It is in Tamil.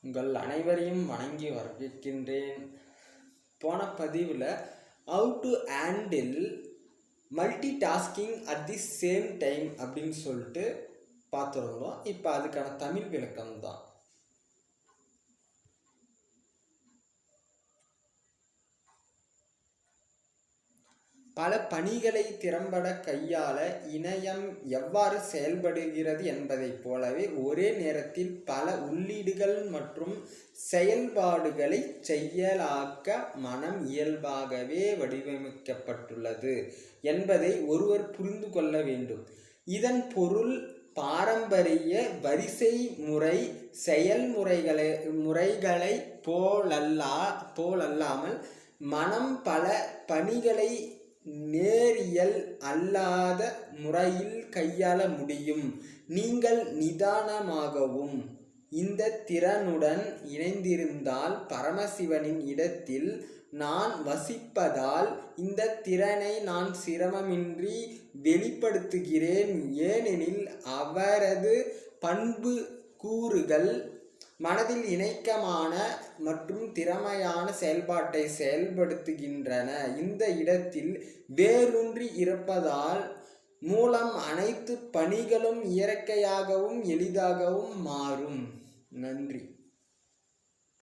உங்கள் அனைவரையும் வணங்கி வரவேற்கின்றேன். போன பதிவில் how to handle multi tasking at the same time அப்படின்னு சொல்லிட்டு பார்த்துருந்தோம். இப்போ அதுக்கான தமிழ் விளக்கம் தான். பல பணிகளை திறம்பட கையாள இணையம் எவ்வாறு செயல்படுகிறது என்பதைப் போலவே ஒரே நேரத்தில் பல உள்ளீடுகள் மற்றும் செயல்பாடுகளை செயலாக்க மனம் இயல்பாகவே வடிவமைக்கப்பட்டுள்ளது என்பதை ஒருவர் புரிந்து கொள்ள வேண்டும். இதன் பொருள் பாரம்பரிய வரிசை முறை முறைகளை போலல்லாமல் மனம் பல பணிகளை நேரியல் அல்லாத முறையில் கையாள முடியும். நீங்கள் நிதானமாகவும் இந்த திறனுடன் இணைந்திருந்தால் பரமசிவனின் இடத்தில் நான் வசிப்பதால் இந்த திறனை நான் சிரமமின்றி வெளிப்படுத்துகிறேன். ஏனெனில் அவரது பண்பு கூறுகள் மனதில் இணக்கமான மற்றும் திறமையான செயல்பாட்டை செயல்படுத்துகின்றன. இந்த இடத்தில் வேரூன்றி இருப்பதால் மூலம் அனைத்து பணிகளும் இயற்கையாகவும் எளிதாகவும் மாறும். நன்றி.